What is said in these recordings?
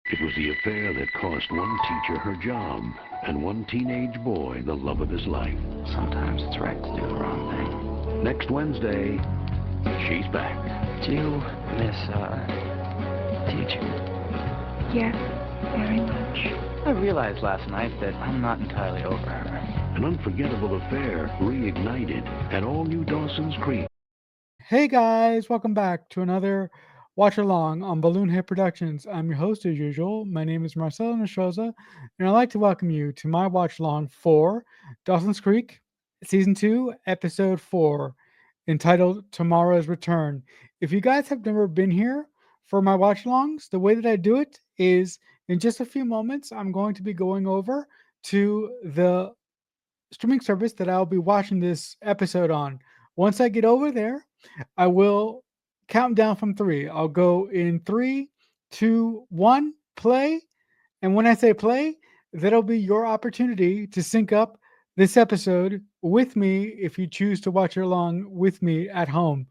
It was the affair that cost one teacher her job and one teenage boy the love of his life. Sometimes it's right to do the wrong thing. Next Wednesday, she's back. Do you miss, teaching? Yes, very much. I realized last night that I'm not entirely over her. An unforgettable affair reignited at all-new Dawsons Creek. Hey guys, welcome back to another watch along on Balloon Hit Productions. I'm your host as usual. My name is Marcelo Nashoza, and I'd like to welcome you to my watch along for Dawson's Creek, Season 2, Episode 4, entitled Tomorrow's Return. If you guys have never been here for my watch alongs, the way that I do it is in just a few moments, I'm going to be going over to the streaming service that I'll be watching this episode on. Once I get over there, I will count down from three. I'll go in three, two, one, play. And when I say play, that'll be your opportunity to sync up this episode with me if you choose to watch it along with me at home.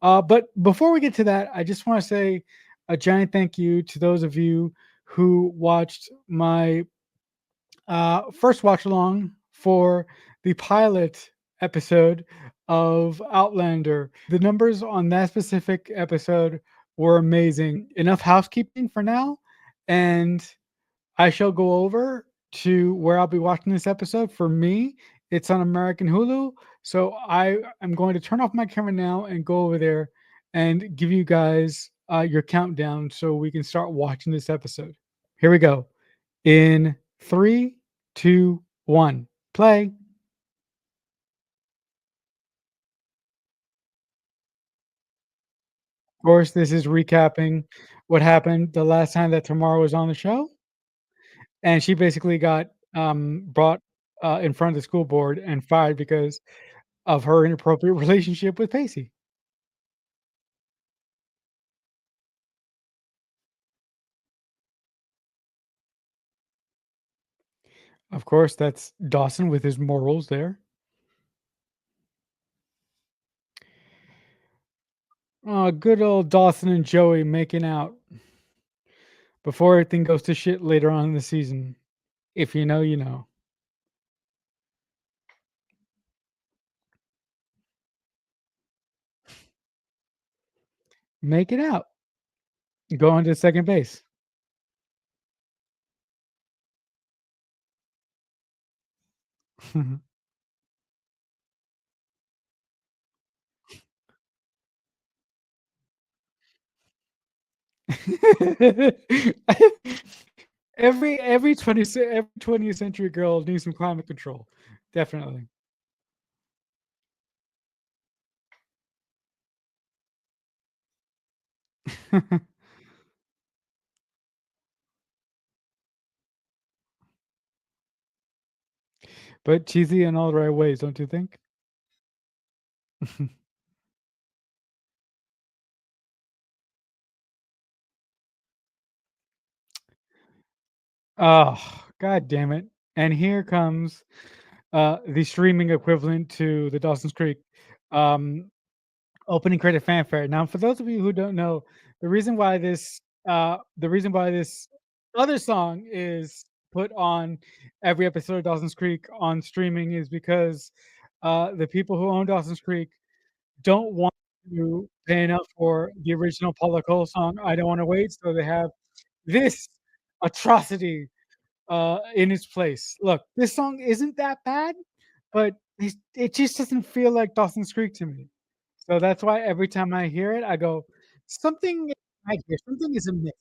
But before we get to that, I just want to say a giant thank you to those of you who watched my first watch along for the pilot episode of Outlander. The numbers on that specific episode were amazing. Enough housekeeping for now, and I shall go over to where I'll be watching this episode. For me, it's on American Hulu, so I am going to turn off my camera now and go over there and give you guys your countdown so we can start watching this episode. Here we go. In three, two, one, play. Of course, this is recapping what happened the last time that Tamara was on the show, and she basically got brought in front of the school board and fired because of her inappropriate relationship with Pacey. Of course, that's Dawson with his morals there. Good old Dawson and Joey making out before everything goes to shit later on in the season. If you know, you know. Make it out. Going to second base. Every 20th century girl needs some climate control. Definitely. But cheesy in all the right ways, don't you think? Oh, god damn it. And here comes the streaming equivalent to the Dawson's Creek um, opening credit fanfare. Now, for those of you who don't know, the reason why this other song is put on every episode of Dawson's Creek on streaming is because the people who own Dawson's Creek don't want to pay enough for the original Paula Cole song "I Don't Want to Wait," so they have this atrocity in its place. Look, this song isn't that bad, but it just doesn't feel like Dawson's Creek to me. So that's why every time I hear it, I go, something is right here. Something is amiss.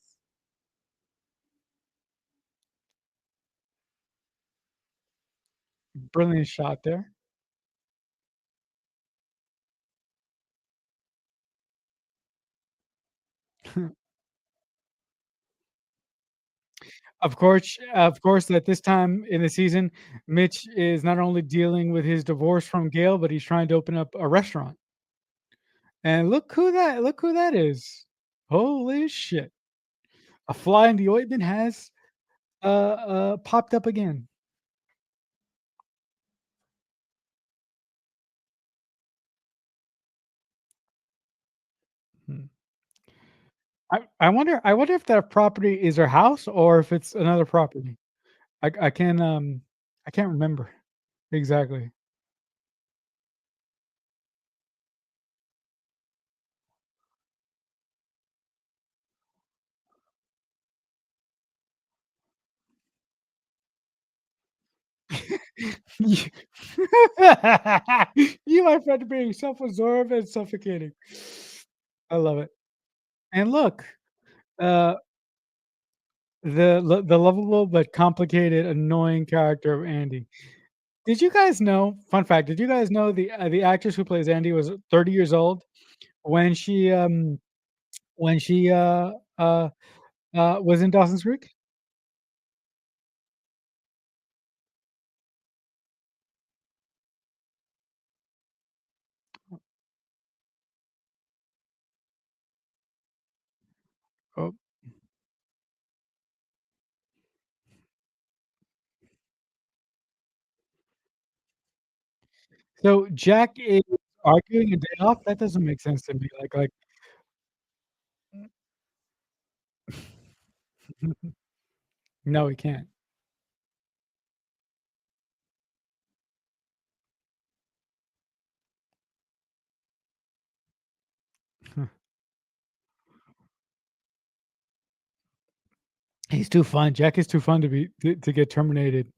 Brilliant shot there. Of course, at this time in the season, Mitch is not only dealing with his divorce from Gail, but he's trying to open up a restaurant. And look who that is. Holy shit. A fly in the ointment has popped up again. Hmm. I wonder if that property is her house or if it's another property. I can't remember exactly. You you, my friend, are being self-absorbed and suffocating. I love it. And look, uh, the lovable but complicated, annoying character of Andy. Did you guys know fun fact, did you guys know the actress who plays Andy was 30 years old when when she, was in Dawson's Creek? Oh, so Jack is arguing a day off? That doesn't make sense to me, no, he can't. He's too fun. Jack is too fun to get terminated.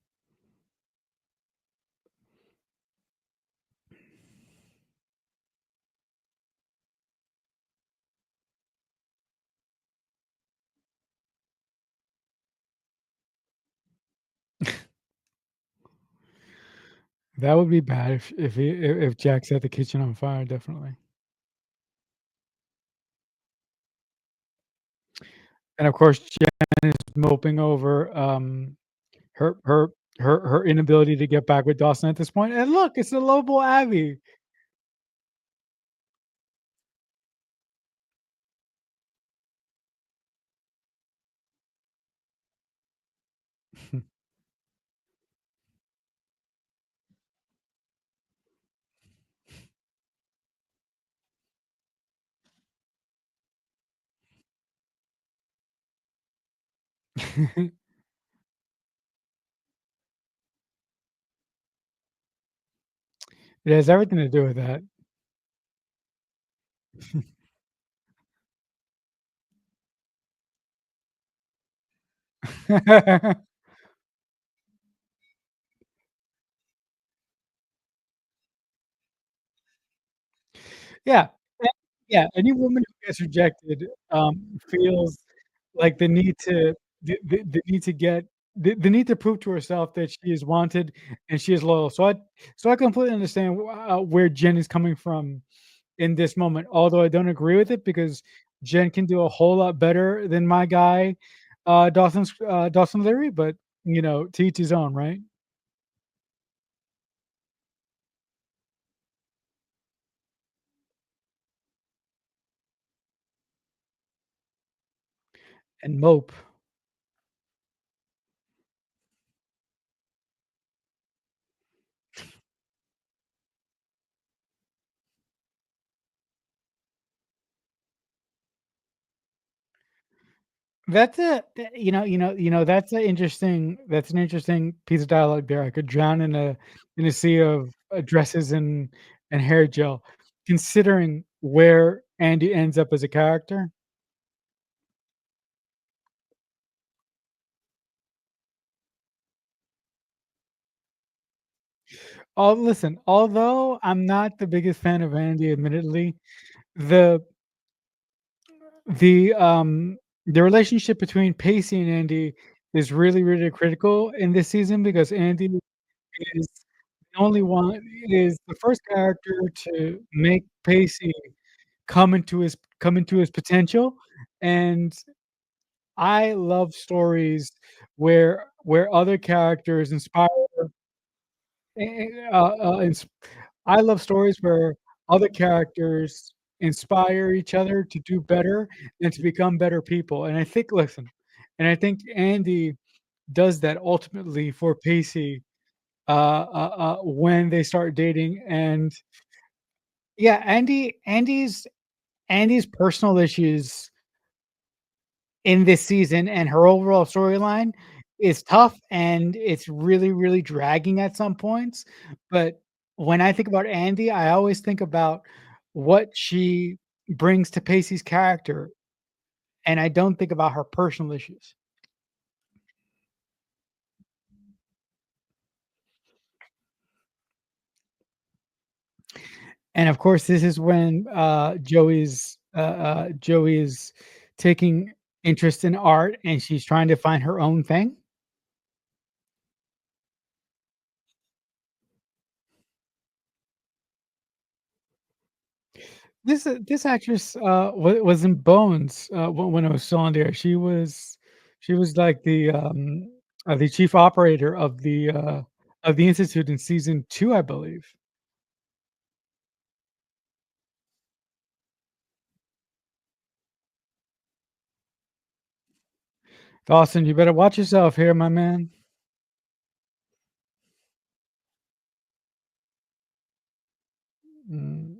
That would be bad if Jack set the kitchen on fire, definitely. And of course, Jen is moping over, her her her inability to get back with Dawson at this point, and look, it's the lovable Abby. It has everything to do with that. Yeah, a yeah, any woman who gets rejected, feels like the need to get the need to prove to herself that she is wanted and she is loyal. So I completely understand where Jen is coming from in this moment, although I don't agree with it because Jen can do a whole lot better than my guy, Dawson Leary, but, to each his own, right? And mope. That's a that's an interesting piece of dialogue there. I could drown in a sea of, dresses and hair gel, considering where Andy ends up as a character. Oh, listen, although I'm not the biggest fan of Andy, admittedly, the the, um the relationship between Pacey and Andy is really, really critical in this season because Andy is the only one is the first character to make Pacey come into his potential, and I love stories where other characters inspire ins I love stories where other characters inspire each other to do better and to become better people, and I think listen, and I think Andy does that ultimately for Pacey, when they start dating, and yeah, Andy's personal issues in this season, and her overall storyline is tough, and it's really, really dragging at some points, but when I think about Andy, I always think about what she brings to Pacey's character, and I don't think about her personal issues. And of course, this is when, Joey is taking interest in art, and she's trying to find her own thing. This actress, was in Bones, when it was still on there. She was like the chief operator of the institute in season 2, I believe. Dawson, you better watch yourself here, my man. Mm.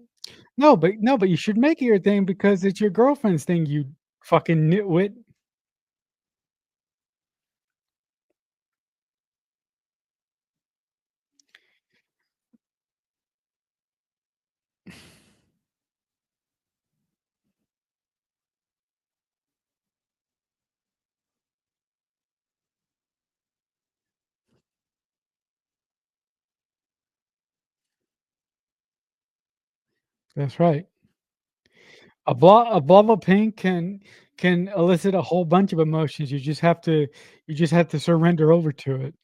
No, but you should make it your thing because it's your girlfriend's thing, you fucking nitwit. That's right. A blob of pink can elicit a whole bunch of emotions. You just have to surrender over to it.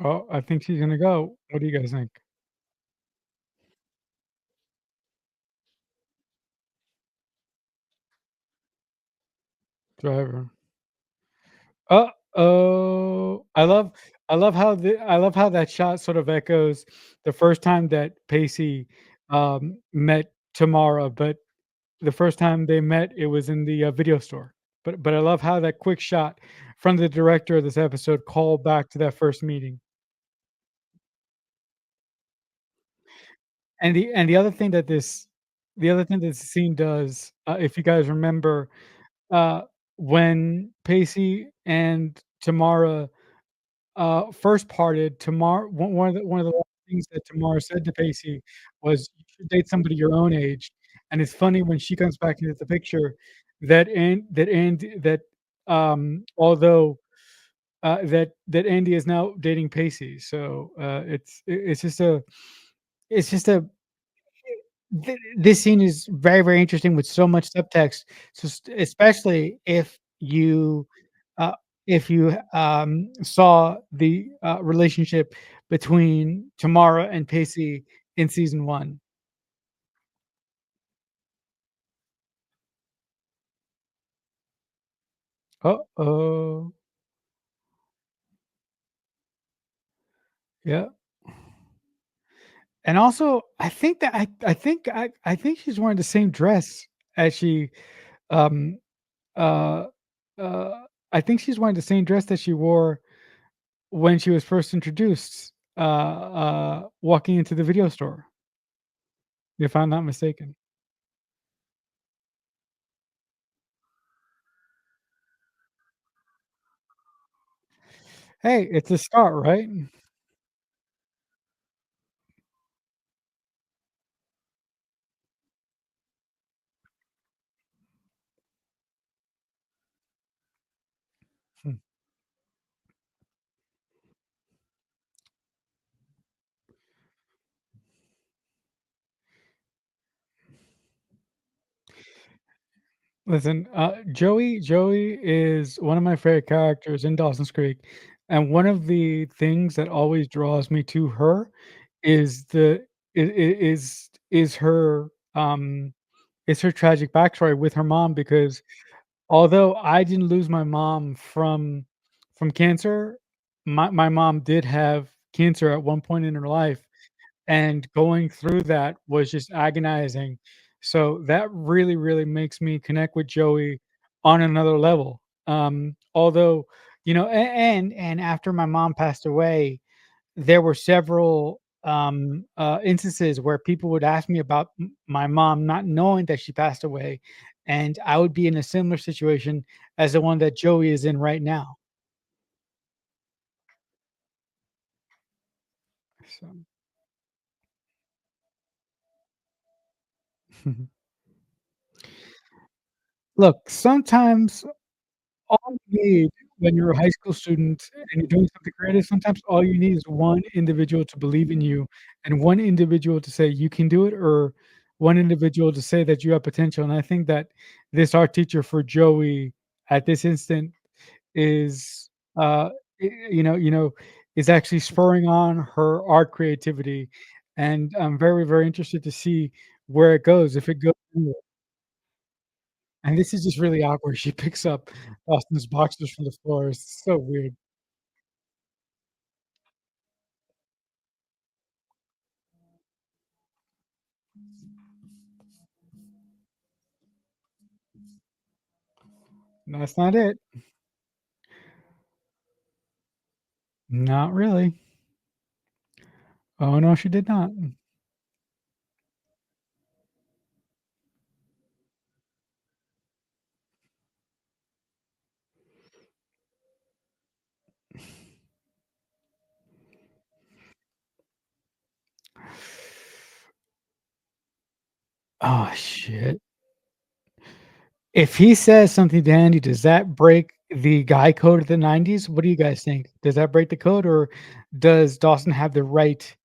Oh, I think she's gonna go. What do you guys think? Driver. Uh-oh. I love how that shot sort of echoes the first time that Pacey, met Tamara, but the first time they met, it was in the, video store. But I love how that quick shot from the director of this episode called back to that first meeting. And the other thing that this scene does, if you guys remember, uh, when Pacey and Tamara first parted, one of the last things that Tamara said to Pacey was, "You should date somebody your own age." And it's funny when she comes back into the picture that Andy is now dating Pacey. So, it's just a this scene is very, very interesting with so much subtext. So, especially uh, if you saw the relationship between Tamara and Pacey in season 1. Uh-oh. Yeah. And also, I think she's wearing the same dress as she um uh uh I think she's wearing the same dress that she wore when she was first introduced, walking into the video store, if I'm not mistaken. Hey, it's a start, right? Hmm. Listen, Joey is one of my favorite characters in Dawson's Creek, and one of the things that always draws me to her is is her, is her tragic backstory with her mom because although I didn't lose my mom from cancer, my mom did have cancer at one point in her life, and going through that was just agonizing. So that really, really makes me connect with Joey on another level. Although, and after my mom passed away, there were several instances where people would ask me about my mom, not knowing that she passed away, and I would be in a similar situation as the one that Joey is in right now. So, look, sometimes all you need when you're a high school student and you're doing something creative, sometimes all you need is one individual to believe in you and one individual to say you can do it, or one individual to say that you have potential. And I think that this art teacher for Joey at this instant is, is actually spurring on her art creativity. And I'm very, very interested to see where it goes, if it goes anywhere. And this is just really awkward. She picks up Austin's boxers from the floor. It's so weird. That's not it. Not really. Oh, no, she did not. Oh, shit. If he says something to Andy, does that break the guy code of the '90s? What do you guys think? Does that break the code, or does Dawson have the right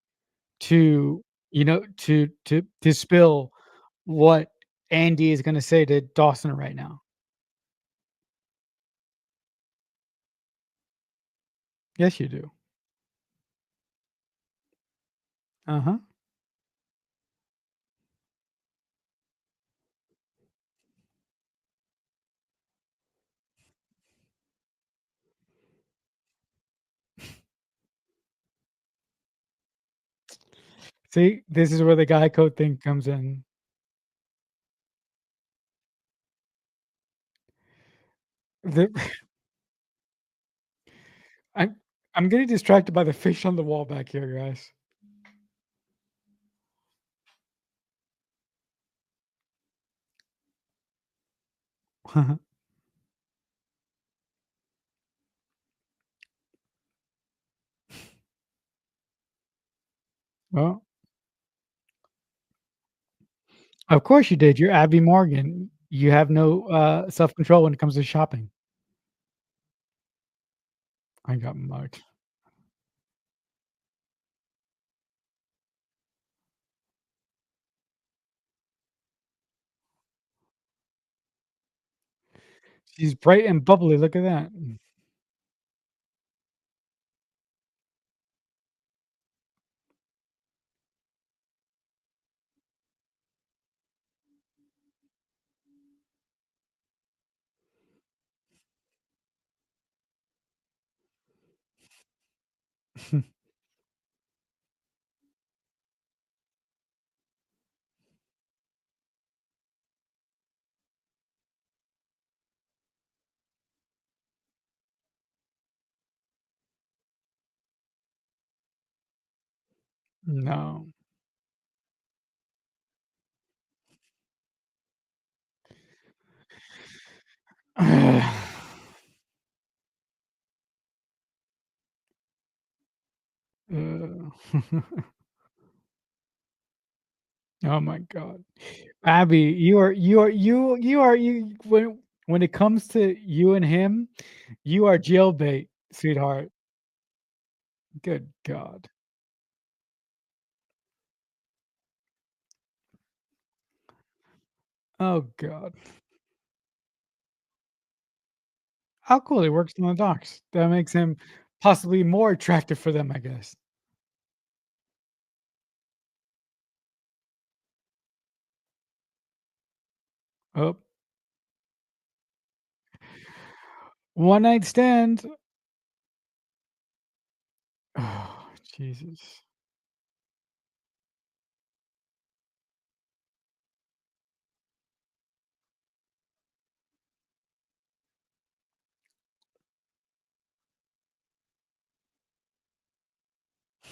to, to spill what Andy is gonna say to Dawson right now? Yes, you do. Uh-huh. See, this is where the guy code thing comes in. The I'm I'm getting distracted by the fish on the wall back here, guys. Well, of course you did. You're Abby Morgan. You have no, self-control when it comes to shopping. I got mugged. She's bright and bubbly, look at that. No. Uh, oh my god. Abby, you when it comes to you and him, you are jailbait, sweetheart. Good god. Oh god. How cool, he works on the docks. That makes him possibly more attractive for them, I guess. Oh, one night stand. Oh, Jesus.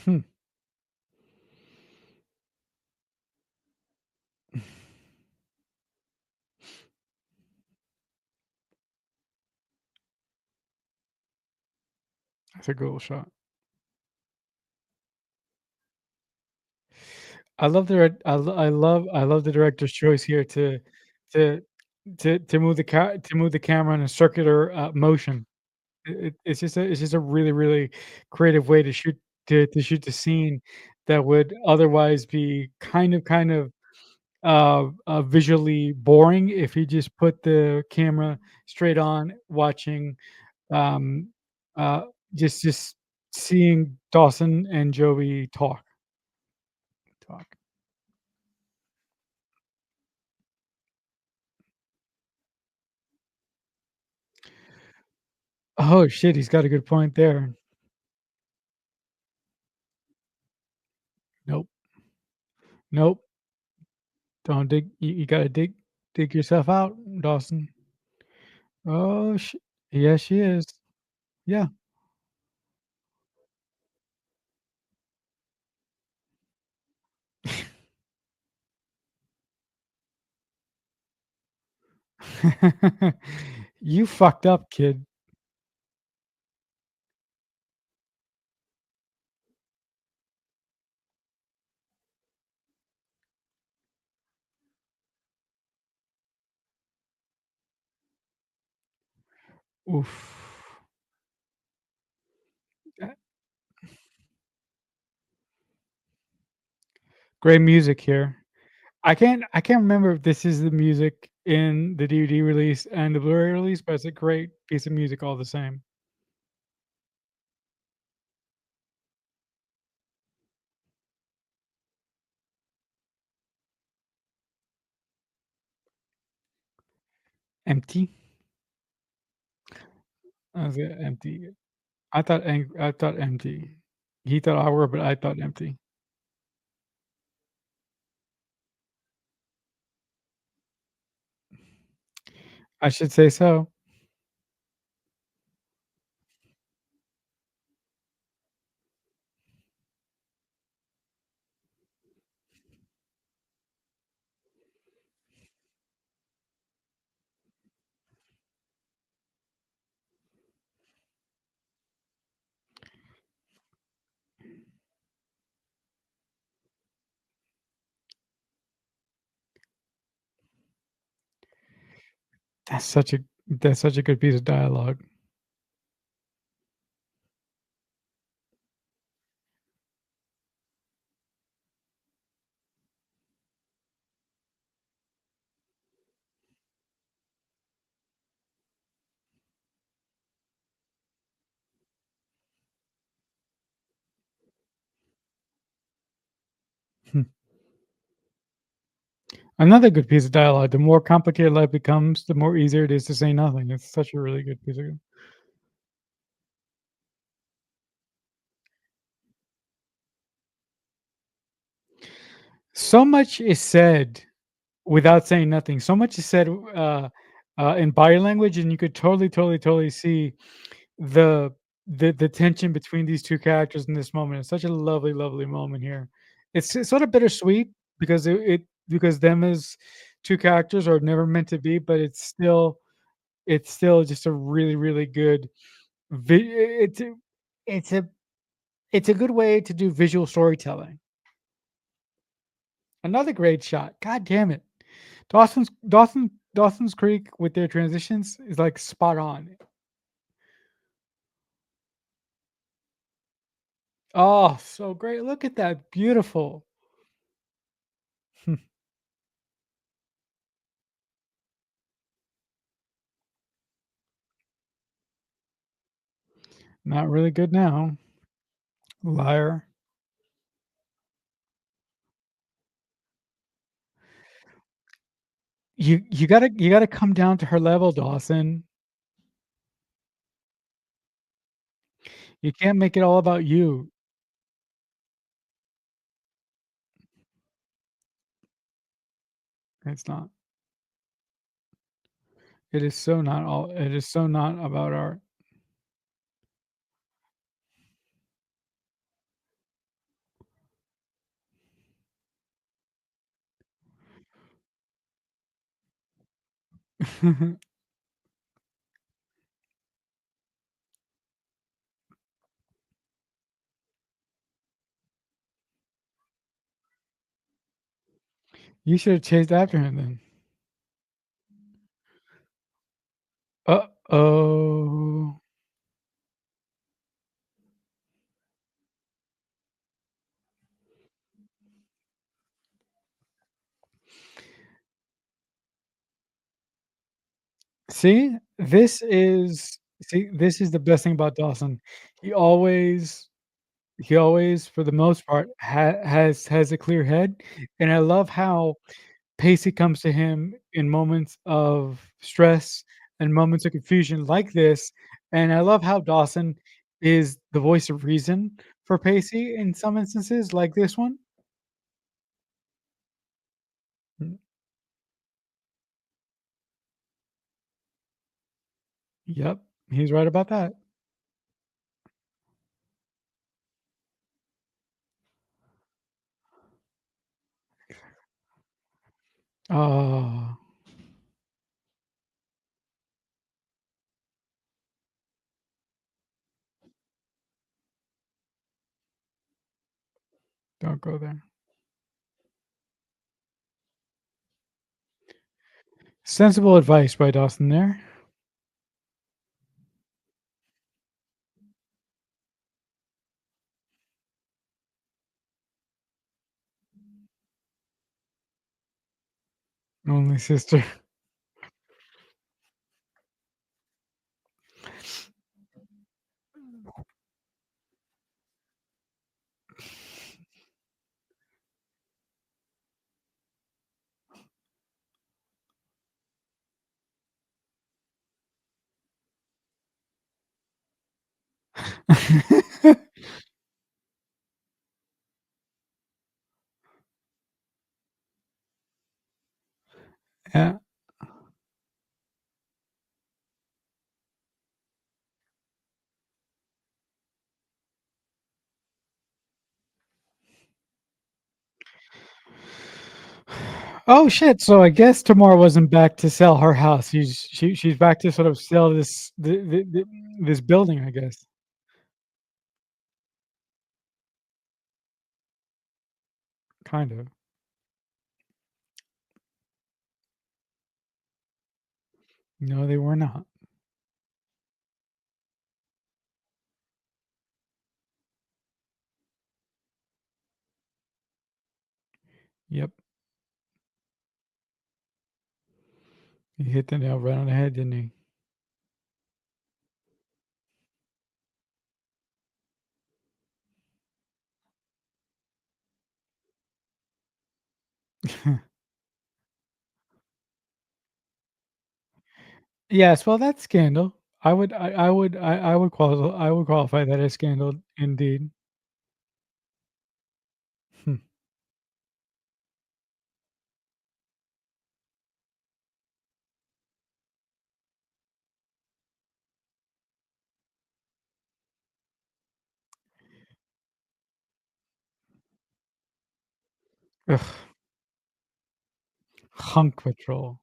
Hmm. That's a good little shot. I love the director's choice here to to move the camera in a circular, motion. It's just a really, really creative way to shoot to shoot the scene that would otherwise be visually boring if you just put the camera straight on watching, um, uh, just seeing Dawson and Joey talk. Oh, shit, he's got a good point there. Nope, nope, don't dig you gotta dig yourself out, Dawson. Oh, yes, she is. Yeah. You fucked up, kid. Oof. Uh, Great music here. I can't remember if this is the music in the DVD release and the Blu-ray release, but it's a great piece of music all the same. Empty? I was empty. I thought empty. He thought I were, but I thought empty. I should say so. That's such a good piece of dialogue. Hmm. Another good piece of dialogue, the more complicated life becomes, the more easier it is to say nothing. It's such a really good piece of so much is said without saying nothing. So much is said, in body language, and you could totally see the the tension between these 2 characters in this moment. It's such a lovely, lovely moment here. It's sort of bittersweet because because them as 2 characters are never meant to be, but it's still just a really, really good it's a it's a it's a good way to do visual storytelling. Another great shot. God damn it. Dawson's Creek with their transitions is, like, spot on. Oh, so great. Look at that. Beautiful. Not really good now. Liar. You gotta come down to her level, Dawson. You can't make it all about you. It's not. It is so not all. It is so not about art. You should have chased after him then. Uh-oh. This is the best thing about Dawson. He always he always, for the most part, has a clear head, and I love how Pacey comes to him in moments of stress and moments of confusion like this, and I love how Dawson is the voice of reason for Pacey in some instances like this one. Mm, yep, he's right about that. Oh, don't go there. Sensible advice by Dawson there. Only sister. Yeah. Oh, shit, so I guess Tamara wasn't back to sell her house. She's back to sort of sell the this building, I guess, kind of. No, they were not. Yep. He hit the nail right on the head, didn't he? Yes, well, that's scandal. I would qualify that as scandal indeed. Hmm. Ugh, hunk patrol.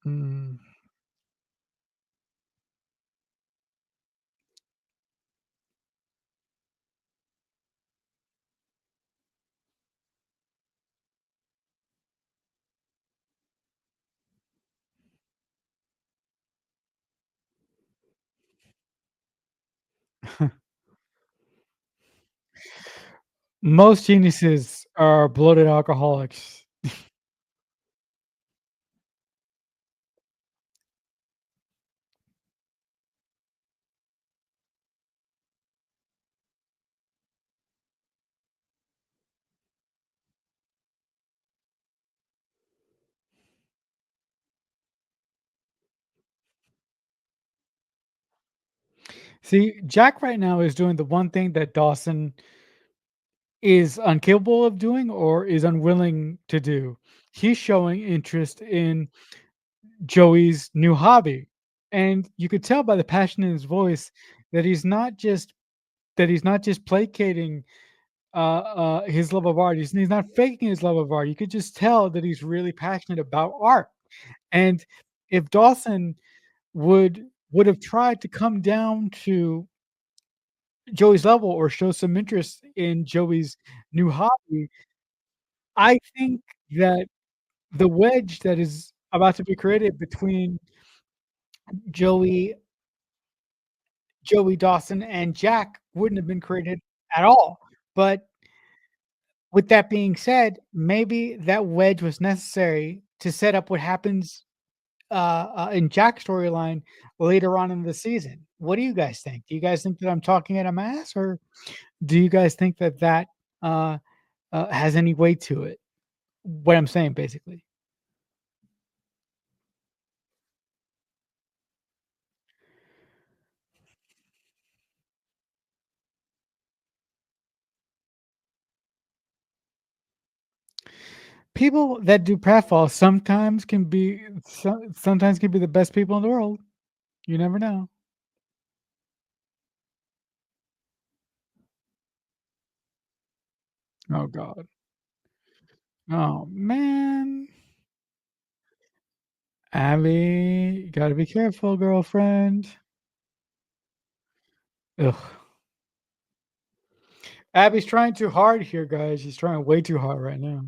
Mm. Most geniuses are bloated alcoholics. See, Jack right now is doing the one thing that Dawson is incapable of doing or is unwilling to do. He's showing interest in Joey's new hobby. And you could tell by the passion in his voice that he's not just placating his love of art. He's not faking his love of art. You could just tell that he's really passionate about art. And if Dawson would have tried to come down to Joey's level or show some interest in Joey's new hobby, I think that the wedge that is about to be created between Joey Joey Dawson and Jack wouldn't have been created at all. But with that being said, maybe that wedge was necessary to set up what happens in Jack's storyline later on in the season. What do you guys think? Do you guys think that I'm talking out of my ass, or do you guys think that uh, has any weight to it? What I'm saying, basically. People that do pratfalls sometimes can be the best people in the world. You never know. Oh God. Oh man. Abby, you gotta be careful, girlfriend. Ugh. Abby's trying too hard here, guys. She's trying way too hard right now.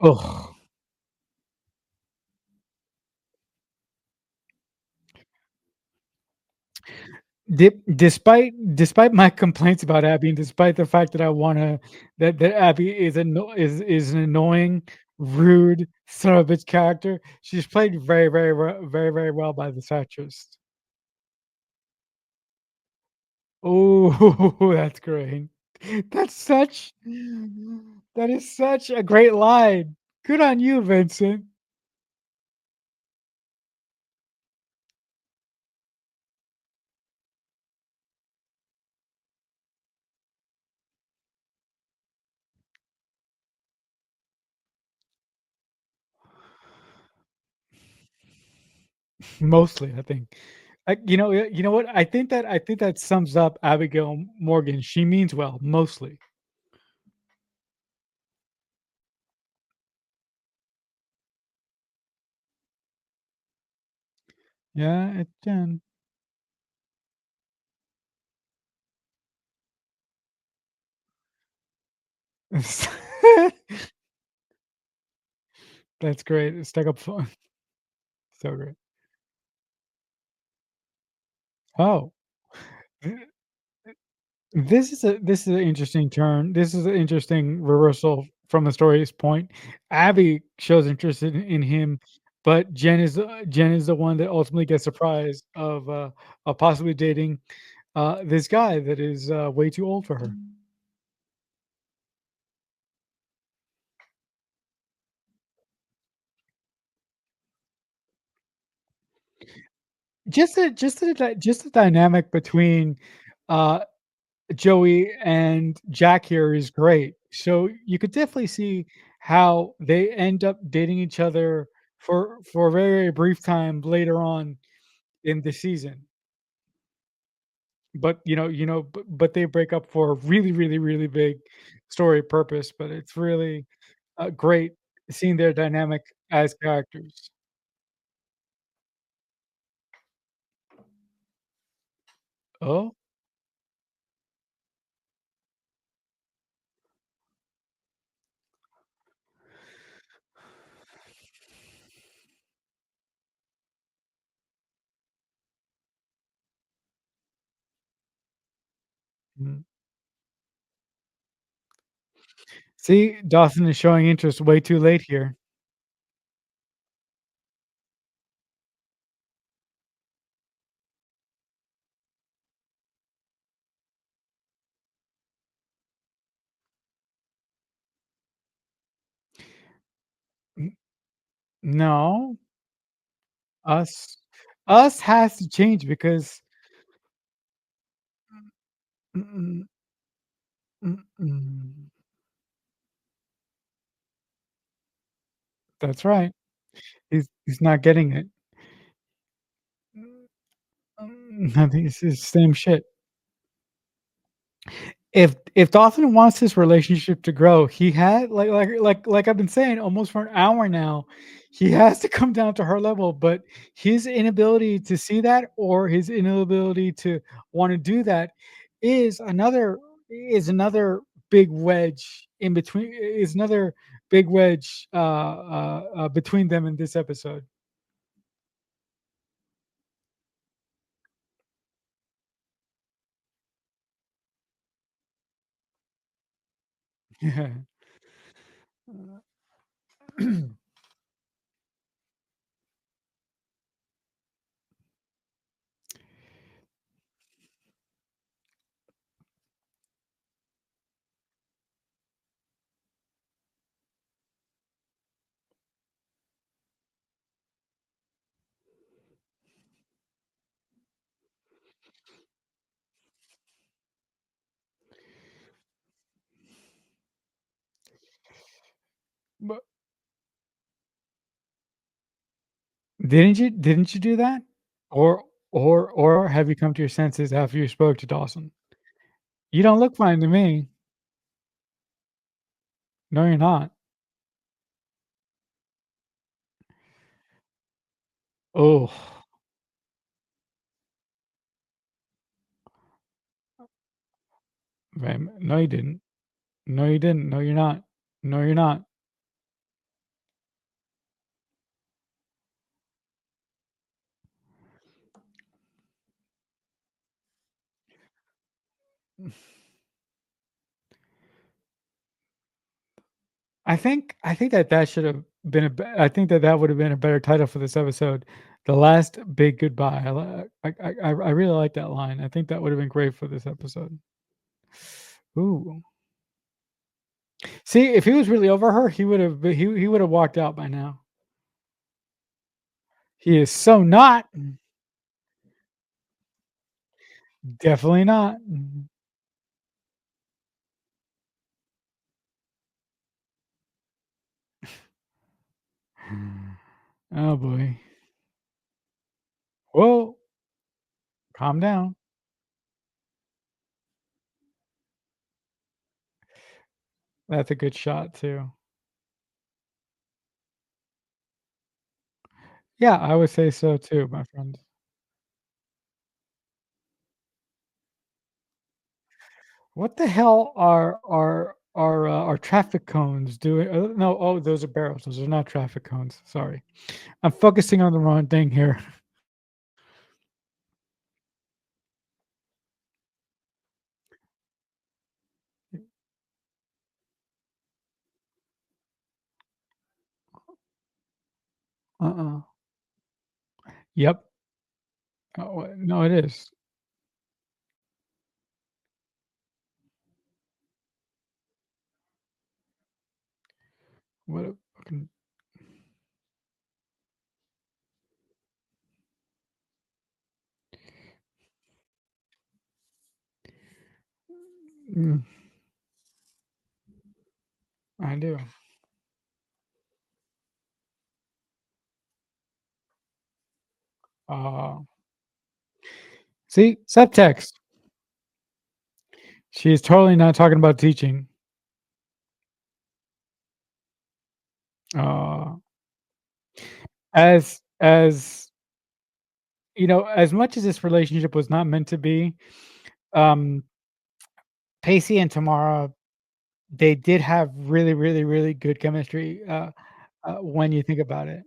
Ugh. Despite my complaints about Abby, and despite the fact that I wanna that Abby is an annoying, rude son of a bitch character, she's played very well by this actress. Oh, that's great. That's such that is such a great line. Good on you, Vincent. Mostly, I think. You know what? I think that sums up Abigail Morgan. She means well, mostly. Yeah, it can. That's great. It's stuck up fun. So great. Oh, th- this is an interesting turn. This is an interesting reversal from the story's point. Abby shows interest in him, but Jen is the one that ultimately gets surprised of possibly dating this guy that is way too old for her. Just the dynamic between uh Joey and Jack here is great. So you could definitely see how they end up dating each other for a very brief time later on in the season. But but they break up for a really big story purpose. But it's really great seeing their dynamic as characters. Oh, mm. See, Dawson is showing interest way too late here. No, us us has to change because mm-mm, mm-mm. That's right. He's not getting it. Nothing. It's the same shit. If Dawson wants his relationship to grow, he had like I've been saying almost for an hour now, he has to come down to her level, but his inability to see that or his inability to wanna do that is another big wedge in between is another big wedge, between them in this episode. Yeah. But didn't you do that? Or have you come to your senses after you spoke to Dawson? You don't look fine to me. No, you're not. Oh, man, no, you didn't. No, you didn't. No, you're not. No, you're not. I think that that should have been I think that that would have been a better title for this episode. The last big goodbye. I really like that line. I think that would have been great for this episode. Ooh. See, if he was really over her, he would have walked out by now. He is so not. Definitely not. Oh boy. Whoa, calm down. That's a good shot too. Yeah, I would say so too, my friend. What the hell are traffic cones doing? No, oh, those are barrels. Those are not traffic cones. Sorry, I'm focusing on the wrong thing here. Uh-uh. Yep. No, it is. What a fucking. Mm, I do. Uh, see, subtext. She's totally not talking about teaching. Uh, as as much as this relationship was not meant to be, um, Pacey and Tamara, they did have really, really, really good chemistry, when you think about it.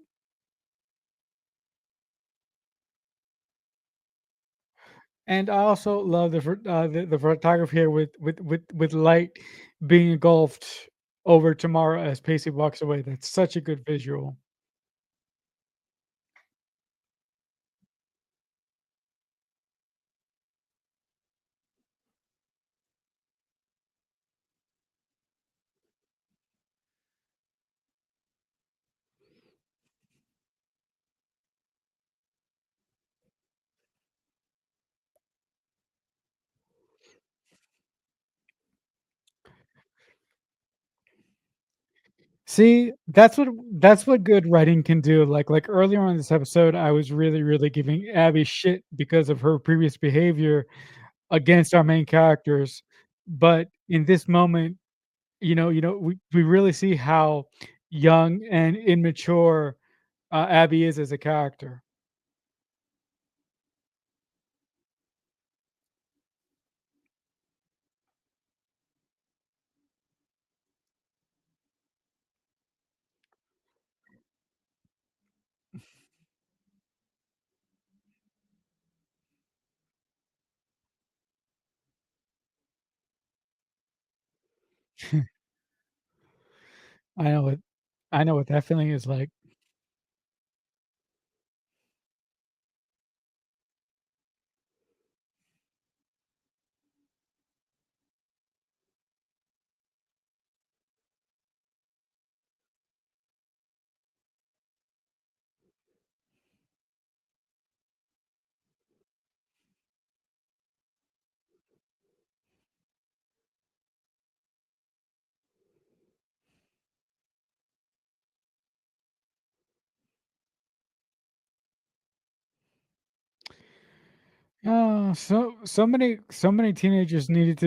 And I also love the photography here with light being engulfed over Tamara as Pacey walks away. That's such a good visual. See, that's what good writing can do. Like earlier on in this episode, I was really, really giving Abby shit because of her previous behavior against our main characters. But in this moment, we really see how young and immature Abby is as a character. I know what I know what that feeling is like. Oh, so many teenagers needed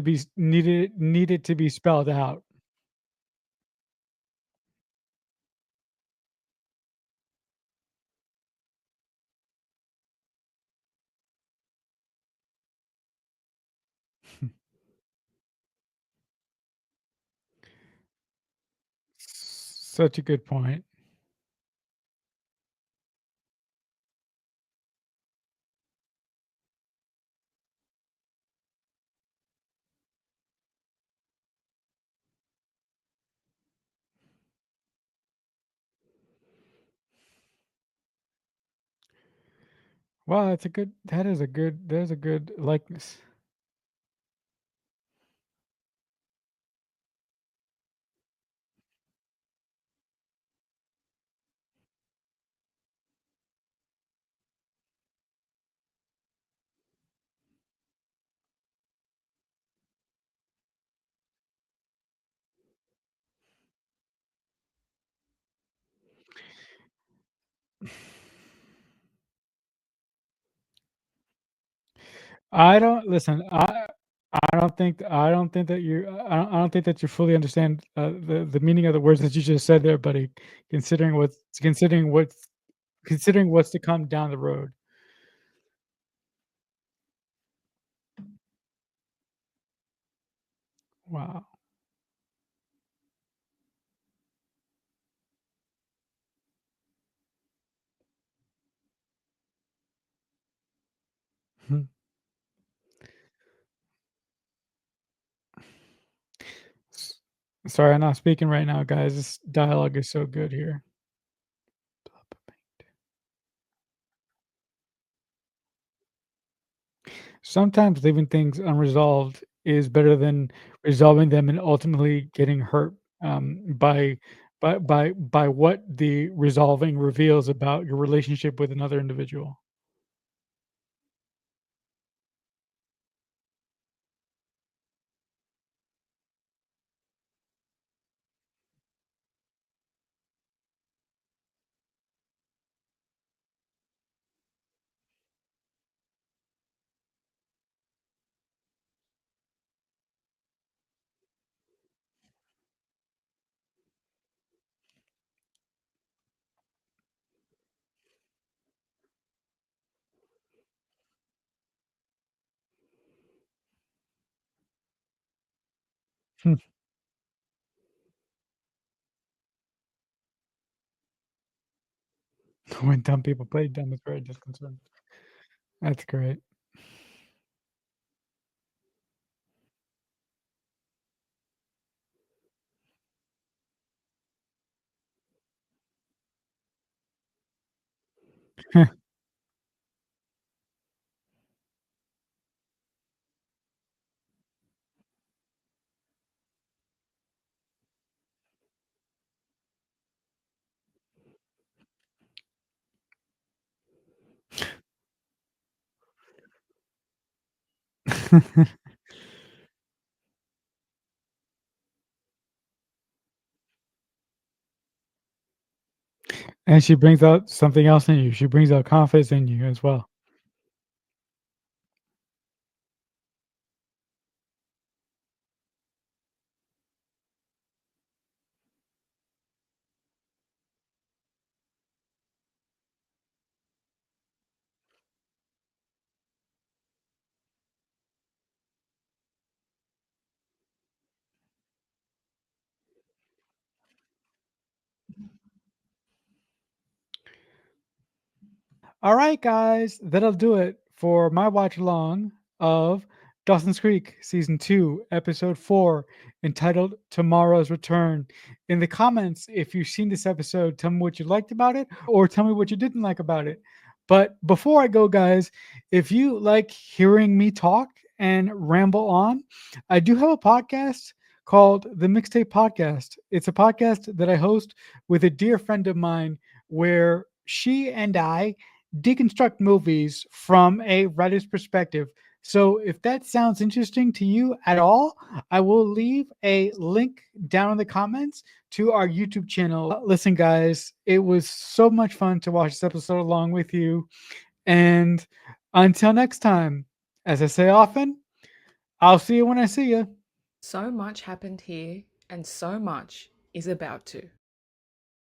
to be spelled out. Such a good point. Wow, that's a good that is a good likeness. I don't listen. I don't think that I don't think that you fully understand the meaning of the words that you just said there, buddy. Considering what's to come down the road. Wow. Hmm. S- Sorry, I'm not speaking right now, guys. This dialogue is so good here. Sometimes leaving things unresolved is better than resolving them and ultimately getting hurt by what the resolving reveals about your relationship with another individual. When dumb people play dumb, it's very disconcerting. That's great. And she brings out something else in you. She brings out confidence in you as well. All right, guys, that'll do it for my watch along of Dawson's Creek Season 2, Episode 4, entitled Tomorrow's Return. In the comments, if you've seen this episode, tell me what you liked about it or tell me what you didn't like about it. But before I go, guys, if you like hearing me talk and ramble on, I do have a podcast called the Mixtape Podcast. It's a podcast that I host with a dear friend of mine where she and I deconstruct movies from a writer's perspective. So if that sounds interesting to you at all, I will leave a link down in the comments to our YouTube channel. Listen, guys, it was so much fun to watch this episode along with you. And until next time, as I say often, I'll see you when I see you. So much happened here, and so much is about to.